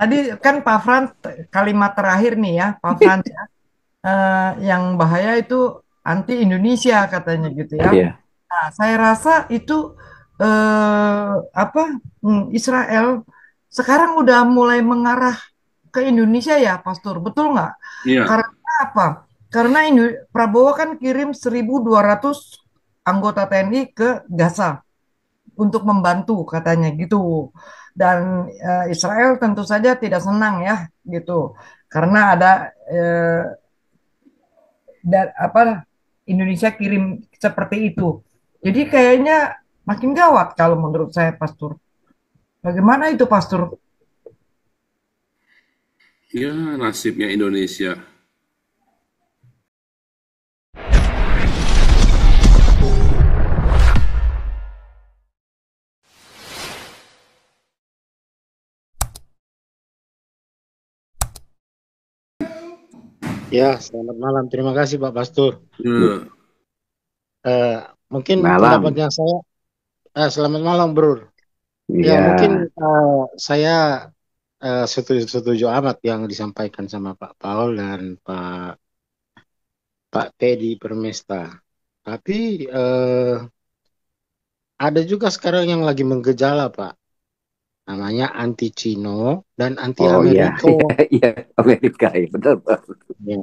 tadi kan Pak Frans kalimat terakhir nih ya, Pak Frans ya, yang bahaya itu anti Indonesia katanya gitu ya. Iya, Nah, saya rasa itu apa Israel sekarang udah mulai mengarah ke Indonesia ya, Pastor. Betul nggak? Iya, Karena apa? Karena Prabowo kan kirim 1.200 anggota TNI ke Gaza untuk membantu katanya gitu. Dan Israel tentu saja tidak senang ya gitu. Karena ada apa Indonesia kirim seperti itu. Jadi kayaknya makin gawat kalau menurut saya, Pastor. Bagaimana itu, Pastor? ya nasibnya Indonesia. Ya, selamat malam. Terima kasih Pak Pastur. Ya, Eh, Mungkin malam. pendapatnya saya, selamat malam Bro. Ya, Iya, mungkin saya setuju amat yang disampaikan sama Pak Paul dan Pak Teddy Permesta. Tapi ada juga sekarang yang lagi menggejala Pak. Namanya anti Cino dan anti oh iya, iya, Amerika. iya, Amerika, ya benar, Pak. Ya.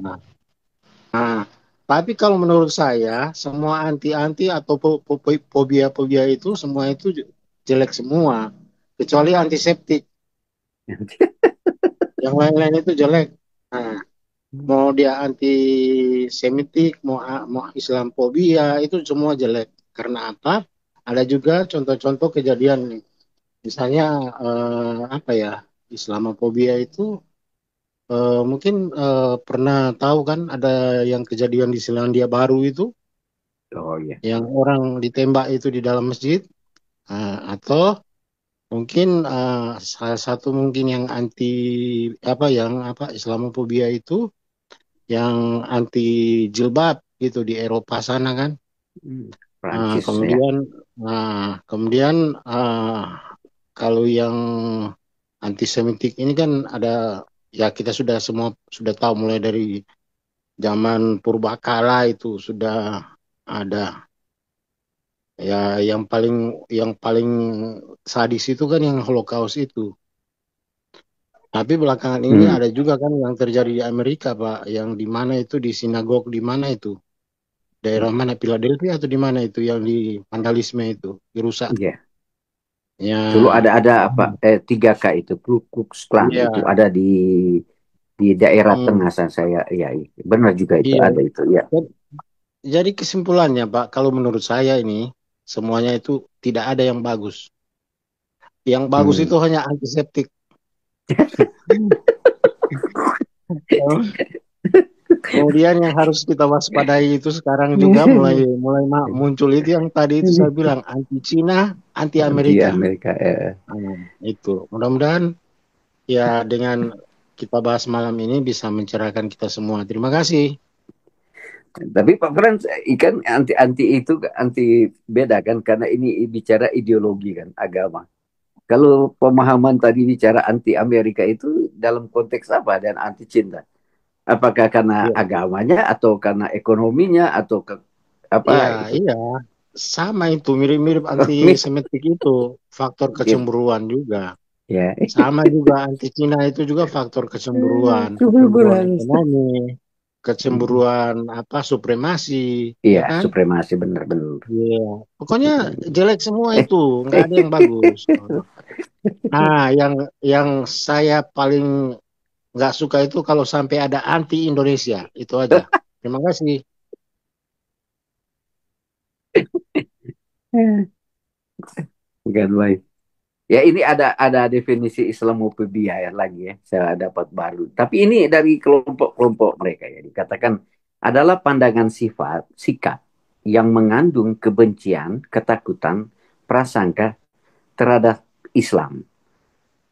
Nah, tapi kalau menurut saya, semua anti-anti atau fobia-fobia itu, semua itu jelek semua. Kecuali antiseptik. Yang lain-lain itu jelek. Nah, mau dia antisemitik, mau Islamfobia, itu semua jelek. Karena apa? Ada juga contoh-contoh kejadian nih. Misalnya, apa ya, Islamofobia itu mungkin pernah tahu kan ada yang kejadian di Selandia Baru itu, Oh iya, yang orang ditembak itu di dalam masjid. Atau mungkin salah satu mungkin yang anti apa yang apa Islamofobia itu yang anti jilbab gitu di Eropa sana kan. Hmm, Ah, Prancis ya. kemudian kemudian kalau yang antisemitik ini kan ada, ya kita sudah semua sudah tahu mulai dari zaman purbakala itu sudah ada. Ya, yang paling sadis itu kan yang Holocaust itu. Tapi belakangan ini Hmm. ada juga kan yang terjadi di Amerika, Pak, yang di mana itu di sinagog di mana itu? Daerah mana Philadelphia atau di mana itu yang di vandalisme itu dirusak. Iya. Dulu Ya, ada apa 3K itu Ku Klux Klan iya, itu ada di daerah tengah hmm, saya. Iya, iya. Benar juga itu iya. ada itu. Ya. Jadi kesimpulannya, Pak, kalau menurut saya ini semuanya itu tidak ada yang bagus. Yang bagus Hmm. itu hanya antiseptik. Kemudian yang harus kita waspadai itu sekarang juga mulai mulai muncul itu yang tadi itu saya bilang anti Cina, anti Anti Amerika. Amerika. Itu mudah-mudahan ya dengan kita bahas malam ini bisa mencerahkan kita semua. Terima kasih. Tapi Pak Frans, ikan anti-anti itu anti beda kan karena ini bicara ideologi kan agama. Kalau pemahaman tadi bicara anti Amerika itu dalam konteks apa dan anti Cinta? Apakah karena Iya, agamanya atau karena ekonominya atau iya, apa itu? iya. Sama itu mirip-mirip anti Mik, Semitik itu faktor gitu. kecemburuan juga. Ya. Sama juga anti Cina itu juga faktor kecemburuan, kecemburuan Kecemburuan. ekonomi, kecemburuan apa supremasi, ya Iya, kan? supremasi benar-benar. Iya, pokoknya jelek semua itu, nggak ada yang bagus. Nah, yang saya paling nggak suka itu kalau sampai ada anti Indonesia, itu aja. Terima kasih. Bukan baik. Ya ini ada definisi Islamophobia ya lagi ya, saya dapat baru. Tapi ini dari kelompok-kelompok mereka ya dikatakan adalah pandangan sifat sikap yang mengandung kebencian, ketakutan, prasangka terhadap Islam.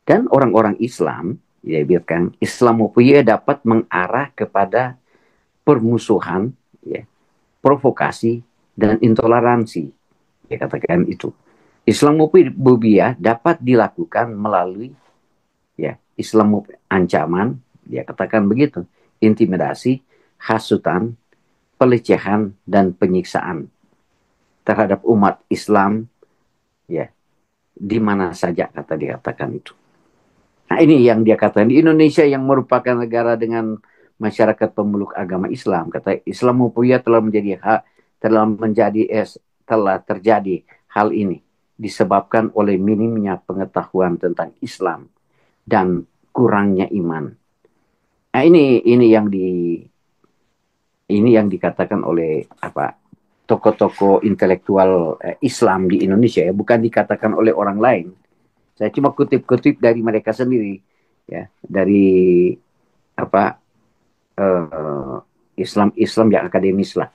Dan orang-orang Islam, ya biarkan Islamophobia dapat mengarah kepada permusuhan, ya, provokasi dan intoleransi. Ya katakan itu. Islamophobia dapat dilakukan melalui ya Islam ancaman, dia katakan begitu, intimidasi, hasutan, pelecehan, dan penyiksaan terhadap umat Islam, ya, di mana saja, kata dia katakan itu. Nah, ini yang dia katakan di Indonesia yang merupakan negara dengan masyarakat pemeluk agama Islam, kata Islamophobia telah terjadi hal ini disebabkan oleh minimnya pengetahuan tentang Islam dan kurangnya iman. Nah, ini yang dikatakan oleh tokoh-tokoh intelektual Islam di Indonesia, ya, bukan dikatakan oleh orang lain. Saya cuma kutip-kutip dari mereka sendiri, ya, dari Islam yang akademis lah.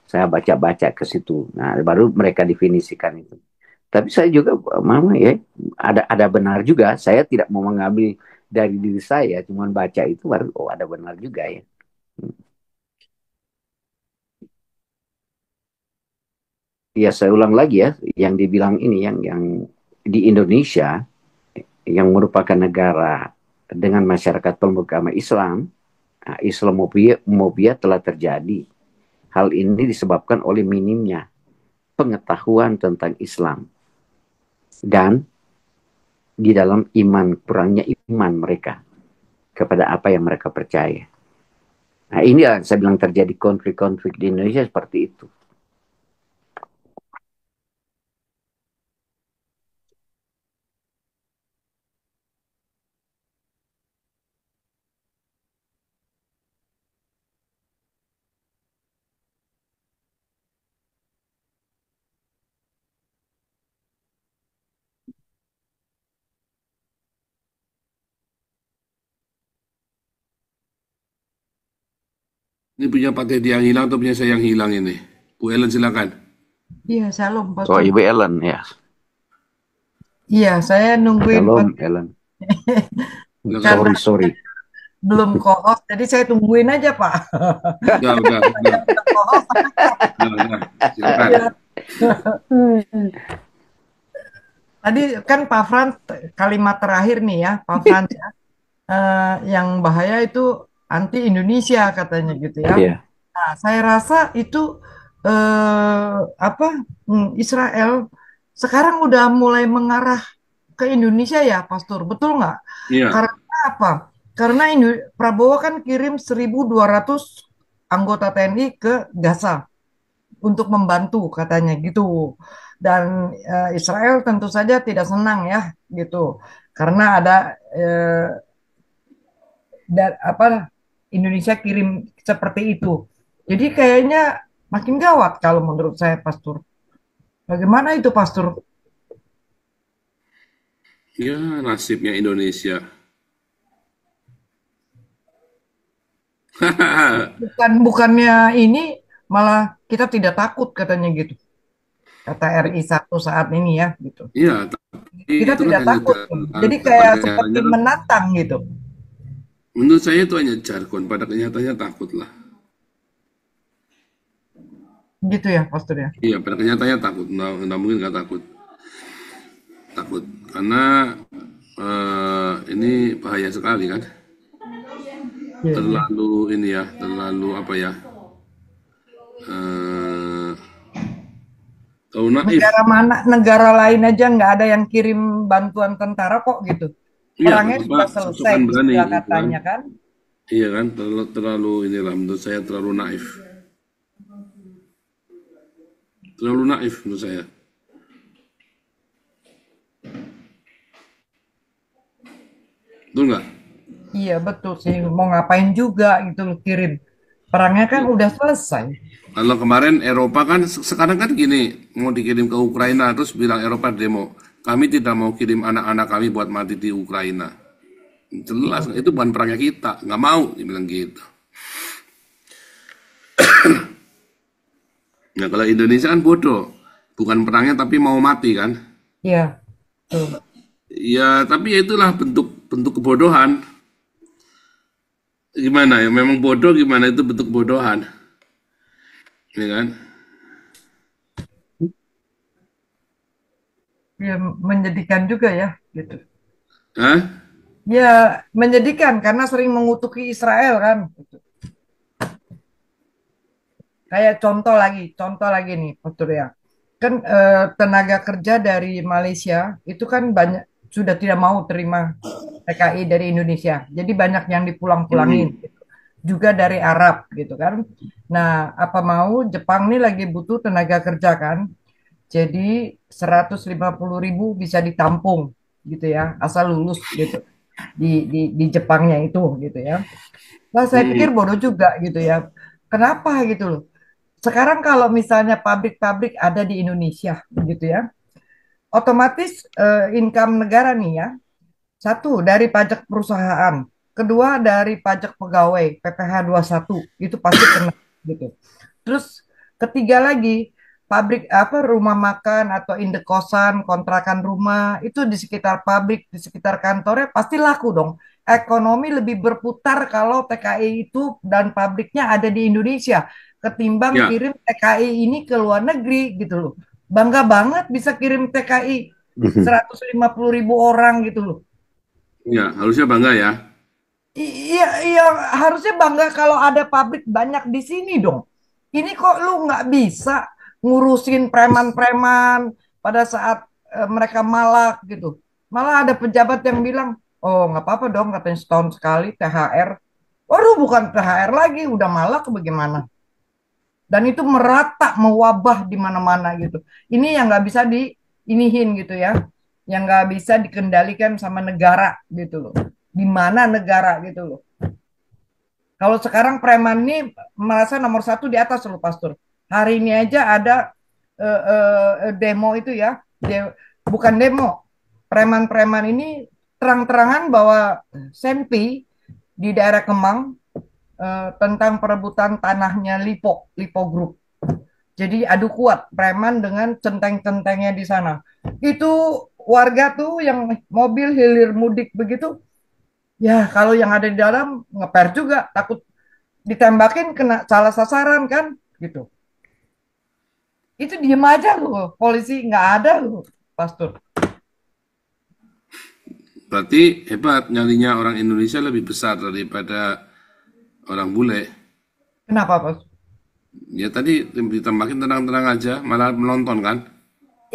Saya baca-baca ke situ. Nah, baru mereka definisikan itu. Tapi saya juga, mama ya, ada benar juga. Saya tidak mau mengambil dari diri saya, cuma baca itu baru ada benar juga ya. Ya, saya ulang lagi ya, yang dibilang ini yang di Indonesia yang merupakan negara dengan masyarakat pemeluk agama Islam, Islamophobia telah terjadi. Hal ini disebabkan oleh minimnya pengetahuan tentang Islam dan di dalam kurangnya iman mereka kepada apa yang mereka percaya. Nah, ini yang saya bilang terjadi konflik-konflik di Indonesia seperti itu. Ini punya Pak Teddy yang hilang atau punya saya yang hilang ini? Bu Ellen silakan. Iya, shalom, Oh, Pastor. Ibu Ellen ya. Iya, saya nungguin Shalom, Ellen. karena Sorry. belum co-host, jadi saya tungguin aja, Pak. Udah. Co-host, Udah. Silakan. iya. Tadi kan Pak Frans kalimat terakhir nih ya, Pak Frans ya, yang bahaya itu anti Indonesia katanya gitu ya. Iya. Nah, saya rasa itu Israel sekarang udah mulai mengarah ke Indonesia ya, Pastor, betul nggak? Iya. Karena apa? Karena Prabowo kan kirim 1.200 anggota TNI ke Gaza untuk membantu katanya gitu. Dan Israel tentu saja tidak senang ya gitu. Karena ada Indonesia kirim seperti itu. Jadi kayaknya makin gawat kalau menurut saya, Pastor. Bagaimana itu, Pastor? Ya, nasibnya Indonesia. Bukannya ini malah kita tidak takut katanya gitu. Kata RI 1 saat ini ya gitu. Iya, tapi Kita itu kan tidak hanya takut. Jadi kayak seperti jargonnya. menantang gitu. Menurut saya itu hanya jargon. Pada kenyataannya takutlah. Gitu ya, Pastor ya. Iya, pada kenyataannya takut. Nggak mungkin nggak takut. Takut. Karena ini bahaya sekali kan. Iya, iya. Terlalu apa ya? Terlalu naif. Negara lain aja nggak ada yang kirim bantuan tentara kok gitu. Iya, Perangnya sudah selesai sosokan berani istilah gitu kan. katanya kan. Iya kan, terlalu inilah menurut saya terlalu naif. Terlalu naif menurut saya. Betul nggak? Iya betul sih. Mau ngapain juga gitu loh kirim. Perangnya kan udah selesai. Kalau kemarin Eropa kan sekarang kan gini, mau dikirim ke Ukraina terus bilang Eropa demo, kami tidak mau kirim anak-anak kami buat mati di Ukraina. Jelas itu bukan perangnya kita, nggak mau dibilang gitu. Nah kalau Indonesia kan bodoh, bukan perangnya tapi mau mati kan? Iya, betul. Ya tapi ya itulah bentuk bentuk kebodohan. Gimana ya? Memang bodoh gimana itu bentuk kebodohan, ya kan? Ya menyedihkan juga ya gitu. Hah? Ya, menyedihkan karena sering mengutuki Israel kan. Kayak contoh lagi nih, Pak Surya. Kan tenaga kerja dari Malaysia itu kan banyak sudah tidak mau terima TKI dari Indonesia. Jadi banyak yang dipulang-pulangin. Hmm. Juga dari Arab gitu kan. Nah, apa mau Jepang nih lagi butuh tenaga kerja kan. Jadi 150.000 bisa ditampung gitu ya, asal lulus gitu di Jepangnya itu gitu ya. Nah, saya pikir Hmm. bodoh juga gitu ya. Kenapa gitu loh? Sekarang kalau misalnya pabrik-pabrik ada di Indonesia gitu ya, otomatis income negara nih ya, satu dari pajak perusahaan, kedua dari pajak pegawai PPh satu itu pasti kena gitu. Terus ketiga lagi pabrik apa rumah makan atau indekos-an, kontrakan rumah itu di sekitar pabrik, di sekitar kantornya pasti laku dong. Ekonomi lebih berputar kalau TKI itu dan pabriknya ada di Indonesia ketimbang Ya, kirim TKI ini ke luar negeri gitu loh. Bangga banget bisa kirim TKI 150.000 orang gitu loh. ya, harusnya bangga ya. Iya, iya, harusnya bangga kalau ada pabrik banyak di sini dong. Ini kok lu nggak bisa ngurusin preman-preman pada saat mereka malak gitu. Malah ada pejabat yang bilang, oh nggak apa-apa dong katanya setahun sekali THR. Waduh, bukan THR lagi, udah malak bagaimana? Dan itu merata, mewabah di mana-mana gitu. Ini yang nggak bisa diinihin gitu ya, yang nggak bisa dikendalikan sama negara gitu loh. Di mana negara gitu loh. Kalau sekarang preman ini merasa nomor satu di atas loh, Pastor. Hari ini aja ada demo itu ya, bukan demo. Preman-preman ini terang-terangan bahwa Senpi di daerah Kemang tentang perebutan tanahnya Lipo Group. Jadi adu kuat preman dengan centeng-centengnya di sana. Itu warga tuh yang mobil hilir mudik begitu. Ya, kalau yang ada di dalam ngeper juga, takut ditembakin kena salah sasaran kan, gitu. Itu diem aja loh, polisi nggak ada loh, Pastor. Berarti hebat nyalinya orang Indonesia lebih besar daripada orang bule. Kenapa, Pastor? Ya tadi ditambahin tenang-tenang aja, malah menonton kan.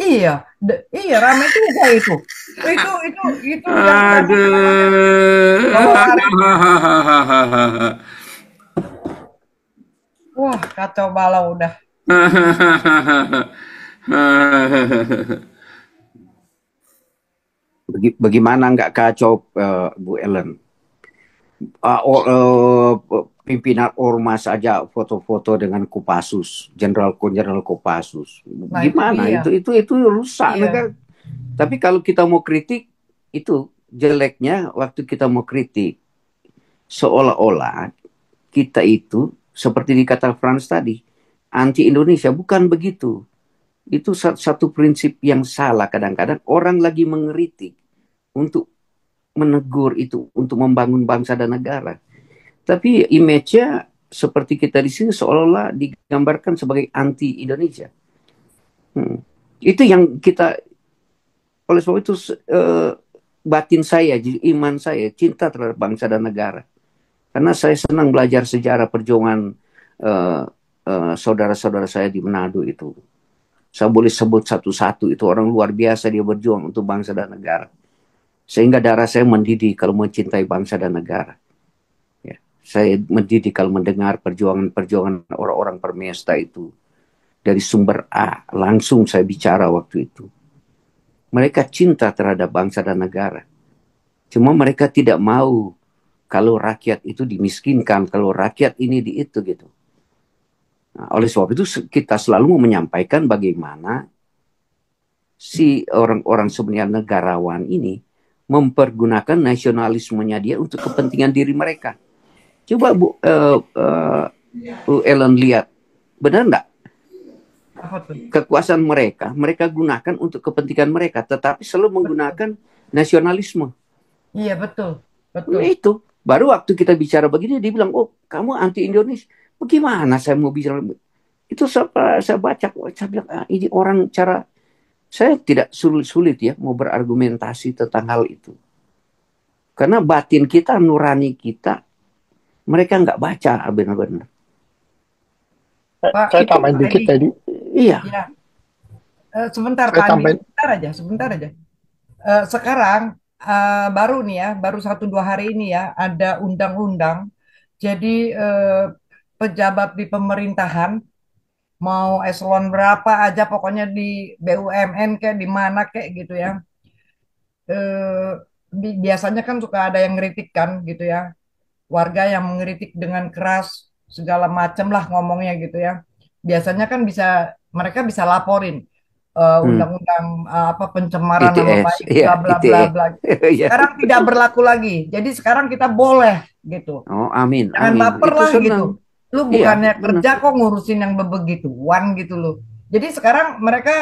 Iya, iya rame juga itu. Itu yang rame bawa lari. Aduh. Wah, kacau balau udah. Bagaimana nggak kacau, Bu Ellen? Pimpinan ormas saja foto-foto dengan Kopassus, Jenderal Kopassus. Nah, itu Gimana? dia. Itu rusak negara. Iya, Tapi kalau kita mau kritik, itu jeleknya waktu kita mau kritik, seolah-olah kita itu seperti dikata Frans tadi, anti Indonesia. Bukan begitu. Itu satu prinsip yang salah. Kadang-kadang orang lagi mengkritik untuk menegur itu, untuk membangun bangsa dan negara. Tapi image-nya seperti kita di sini seolah-olah digambarkan sebagai anti Indonesia. Itu yang kita, oleh sebab itu batin saya, iman saya, cinta terhadap bangsa dan negara. Karena saya senang belajar sejarah perjuangan uh, saudara-saudara saya di Manado itu. Saya boleh sebut satu-satu, itu orang luar biasa, dia berjuang untuk bangsa dan negara. Sehingga darah saya mendidih kalau mencintai bangsa dan negara. Ya. Saya mendidih kalau mendengar perjuangan-perjuangan orang-orang Permesta itu. Dari sumber A, langsung saya bicara waktu itu. Mereka cinta terhadap bangsa dan negara. Cuma mereka tidak mau kalau rakyat itu dimiskinkan, kalau rakyat ini di itu gitu. Nah, oleh sebab itu kita selalu menyampaikan bagaimana si orang-orang sebenarnya negarawan ini mempergunakan nasionalismenya dia untuk kepentingan diri mereka. Coba Bu Ellen lihat, benar enggak? apa tuh? Kekuasaan mereka gunakan untuk kepentingan mereka, tetapi selalu Betul. menggunakan nasionalisme. Iya, betul. Betul. Nah, itu baru waktu kita bicara begini dia bilang, oh kamu anti Indonesia. Bagaimana saya mau bicara? Itu saya baca, saya bilang, ini orang cara, saya tidak sulit-sulit ya mau berargumentasi tentang hal itu. Karena batin kita, nurani kita, mereka nggak baca benar-benar. Pak Saya tambahin Edi, dikit tadi. Iya. ya, sebentar Saya Pak Andi, tambahin. sebentar aja. Sekarang baru nih ya, baru 1-2 hari ini ya, ada undang-undang. Jadi pejabat di pemerintahan mau eselon berapa aja, pokoknya di BUMN kayak di mana kayak gitu ya. Eh, Biasanya kan suka ada yang ngeritik kan gitu ya, warga yang mengkritik dengan keras segala macam lah ngomongnya gitu ya. Biasanya kan mereka bisa laporin Hmm. undang-undang apa pencemaran nama ITS, baik iya, bla bla bla ITE. bla. Iya. Sekarang tidak berlaku lagi. Jadi sekarang kita boleh gitu. Oh, amin, Jangan amin. baper Itu lah gitu. senang. Lu Iya, bukannya benar. kerja kok ngurusin yang bebegituan gitu loh. Jadi sekarang mereka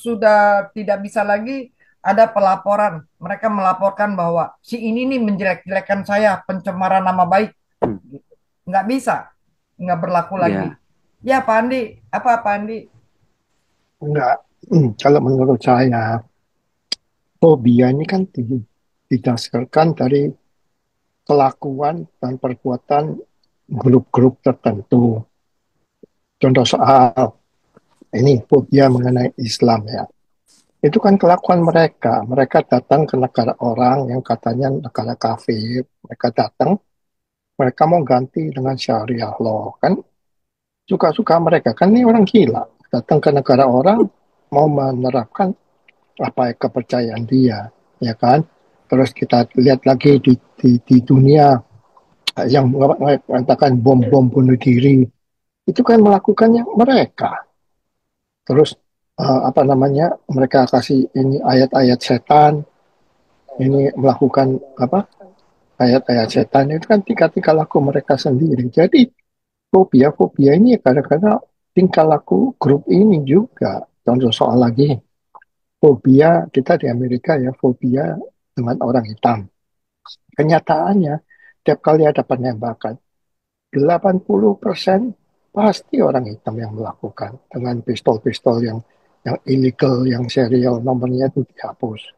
sudah tidak bisa lagi ada pelaporan. Mereka melaporkan bahwa si ini nih menjelek-jelekan saya, pencemaran nama baik. Hmm. Gitu. Nggak bisa, nggak berlaku lagi. Ya. Ya Pak Andi, apa Pak Andi? Enggak. Kalau menurut saya, fobia ini kan didasarkan dari kelakuan dan perbuatan grup-grup tertentu. Contoh soal ini fobia mengenai Islam ya. Itu kan kelakuan mereka. Mereka datang ke negara orang yang katanya negara kafir. Mereka datang, mereka mau ganti dengan syariah law. Kan suka-suka mereka. Kan ini orang gila. Datang ke negara orang, mau menerapkan apa kepercayaan dia. Ya kan? Terus kita lihat lagi di dunia yang mengatakan bom-bom bunuh diri. Itu kan melakukannya mereka. Terus apa namanya, mereka kasih ini ayat-ayat setan, ini melakukan apa, ayat-ayat setan itu kan tingkah-tingkah laku mereka sendiri. Jadi fobia-fobia ini kadang-kadang tingkah laku grup ini juga. Contoh soal lagi, fobia kita di Amerika ya, fobia dengan orang hitam. Kenyataannya, tiap kali ada penembakan, 80% pasti orang hitam yang melakukan dengan pistol-pistol yang illegal, yang serial nomornya itu dihapus.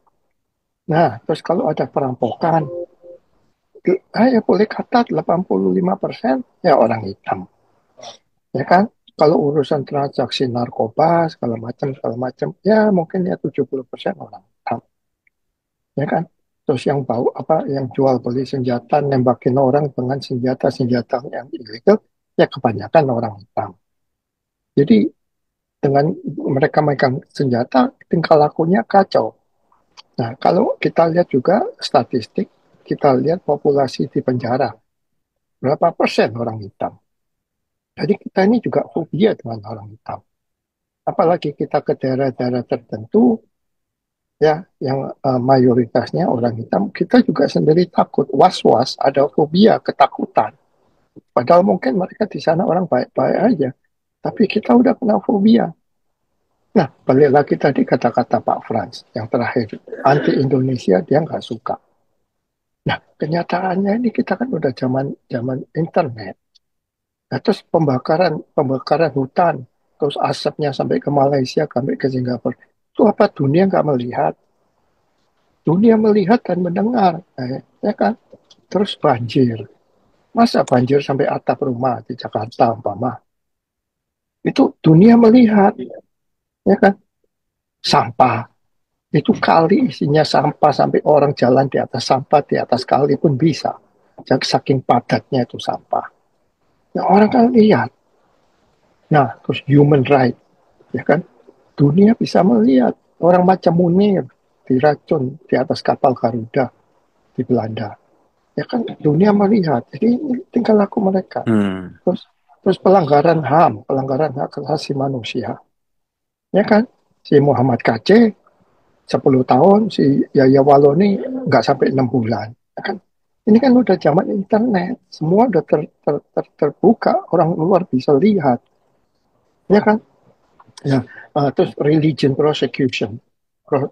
Nah, terus kalau ada perampokan, ya boleh kata 85% ya orang hitam. Ya kan? Kalau urusan transaksi narkoba, segala macam, ya mungkin ya 70% orang hitam. Ya kan? Terus yang bau apa, yang jual beli senjata, nembakin orang dengan senjata-senjata yang ilegal, ya kebanyakan orang hitam. Jadi dengan mereka megang senjata, tingkah lakunya kacau. Nah, kalau kita lihat juga statistik, kita lihat populasi di penjara, berapa persen orang hitam. Jadi kita ini juga fobia dengan orang hitam. Apalagi kita ke daerah-daerah tertentu, ya, yang mayoritasnya orang hitam, kita juga sendiri takut, was-was, ada fobia, ketakutan. Padahal mungkin mereka di sana orang baik-baik aja, tapi kita udah kena fobia. Nah, balik lagi tadi kata-kata Pak Frans yang terakhir, anti Indonesia dia nggak suka. Nah, kenyataannya ini kita kan udah zaman zaman internet. Nah, terus pembakaran pembakaran hutan, terus asapnya sampai ke Malaysia, sampai ke Singapura. Itu apa dunia nggak melihat? Dunia melihat dan mendengar, ya kan? Terus banjir. Masa banjir sampai atap rumah di Jakarta, umpama? Itu dunia melihat, ya kan? Sampah. Itu kali isinya sampah sampai orang jalan di atas sampah, di atas kali pun bisa. Jadi saking padatnya itu sampah. Ya, orang kan lihat. Nah, terus human right, ya kan? Dunia bisa melihat orang macam Munir diracun di atas kapal Garuda di Belanda. Ya kan, dunia melihat. Jadi ini tingkah laku mereka. Terus terus pelanggaran HAM, pelanggaran hak asasi manusia. Ya kan, si Muhammad KC 10 tahun, si Yaya Waloni nggak sampai 6 bulan. Ya kan? Ini kan udah zaman internet, semua udah terbuka, orang luar bisa lihat. Ya kan? Ya, terus religion prosecution,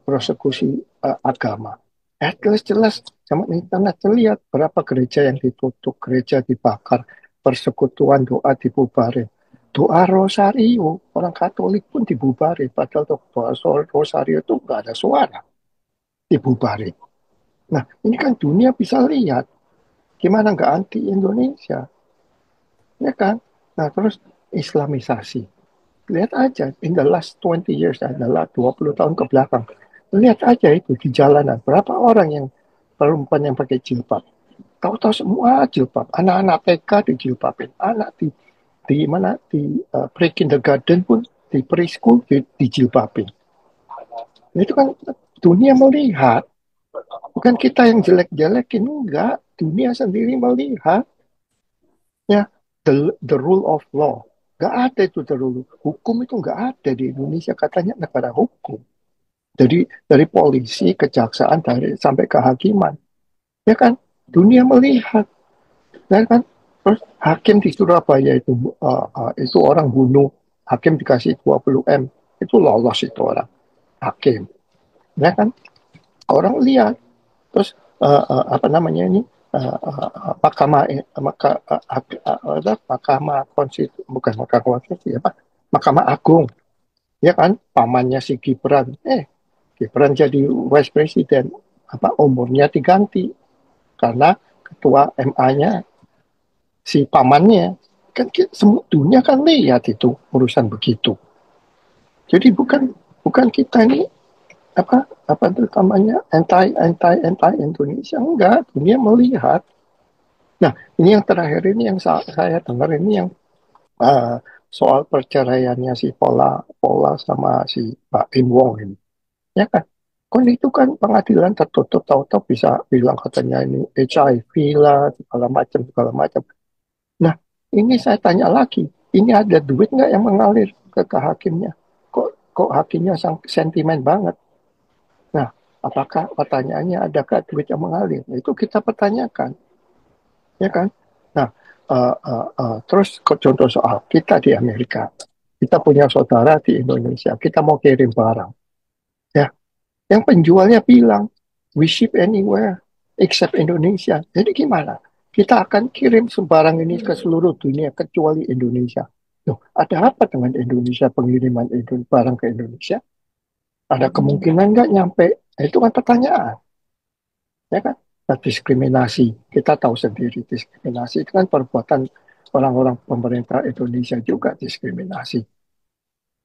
prosekusi agama. Jelas-jelas zaman internet terlihat berapa gereja yang ditutup, gereja dibakar, persekutuan doa dibubarin. Doa rosario, orang Katolik pun dibubarin, padahal doa rosario itu nggak ada suara, dibubarin. Nah, ini kan dunia bisa lihat gimana nggak anti Indonesia, ya kan? Nah, terus Islamisasi. Lihat aja, in the last 20 years, adalah 20 tahun ke belakang. Lihat aja itu di jalanan, berapa orang yang perempuan yang pakai jilbab. Tahu-tahu semua jilbab. Anak-anak TK dijilbabin. Anak di mana di pre-kindergarten pun, di preschool dijilbabin. Itu kan dunia melihat, bukan kita yang jelek-jelekin, enggak. Dunia sendiri melihat, ya, the rule of law. Nggak ada itu the rule. Hukum itu nggak ada di Indonesia, katanya negara hukum. Jadi dari polisi, kejaksaan, dari sampai kehakiman. Ya kan? Dunia melihat. Ya kan? Terus hakim di Surabaya itu orang bunuh, hakim dikasih 20 M. Itu lolos itu orang. Hakim. Ya kan? Orang lihat. Terus apa namanya ini? Mahkamah Mahkamah Konstitusi, bukan Mahkamah Konstitusi, apa? Mahkamah Agung, ya kan? Pamannya si Gibran, Gibran jadi vice president, apa umurnya diganti karena ketua MA-nya si pamannya. Kan semua dunia kan lihat itu urusan begitu. Jadi bukan bukan kita ini apa terutamanya anti Indonesia, enggak, dunia melihat. Nah, ini yang terakhir ini yang saya dengar ini yang uh, soal perceraiannya si Pola Pola sama si Pak Im Wong ini, ya kan? Kan itu kan pengadilan tertutup, tahu-tahu bisa bilang katanya ini HIV lah, segala macam segala macam. Nah, ini saya tanya lagi, ini ada duit nggak yang mengalir ke hakimnya? Kok hakimnya sentimen banget? Nah, apakah pertanyaannya adakah duit yang mengalir? Nah, itu kita pertanyakan, ya kan? Nah, terus contoh soal kita di Amerika, kita punya saudara di Indonesia, kita mau kirim barang, ya, yang penjualnya bilang we ship anywhere except Indonesia. Jadi gimana? Kita akan kirim sembarang ini ke seluruh dunia kecuali Indonesia. Loh, ada apa dengan Indonesia, pengiriman barang ke Indonesia? Ada kemungkinan nggak nyampe? Nah, itu kan pertanyaan, ya kan? Nah, diskriminasi, kita tahu sendiri diskriminasi itu kan perbuatan orang-orang pemerintah Indonesia juga diskriminasi.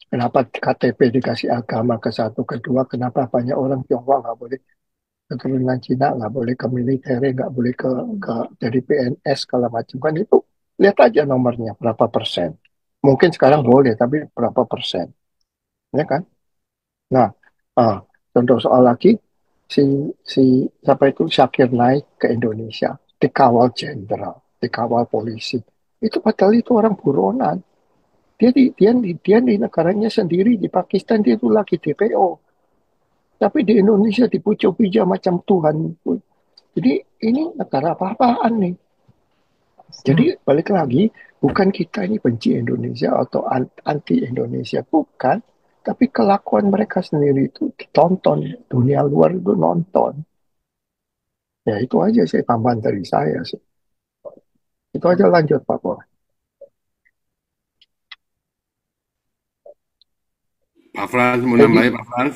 Kenapa KTP dikasih agama ke satu, kedua, kenapa banyak orang Tionghoa nggak boleh keturunan Cina, nggak boleh ke militer, nggak boleh ke dari PNS, segala macam kan itu. Lihat aja nomornya, berapa persen. Mungkin sekarang boleh, tapi berapa persen, ya kan? Nah, ah, contoh soal lagi, si si siapa itu Syakir naik ke Indonesia, dikawal jenderal, dikawal polisi. Itu padahal itu orang buronan. Dia di negaranya sendiri di Pakistan dia itu lagi DPO. Tapi di Indonesia dipuja-puja macam Tuhan. Jadi ini negara apa-apaan nih. Jadi balik lagi, bukan kita ini benci Indonesia atau anti Indonesia, bukan. Tapi kelakuan mereka sendiri itu ditonton, dunia luar itu nonton. Ya itu aja sih tambahan dari saya sih. Itu aja, lanjut Pak Boy. Pak Frans, mau Jadi nambahin Pak Frans?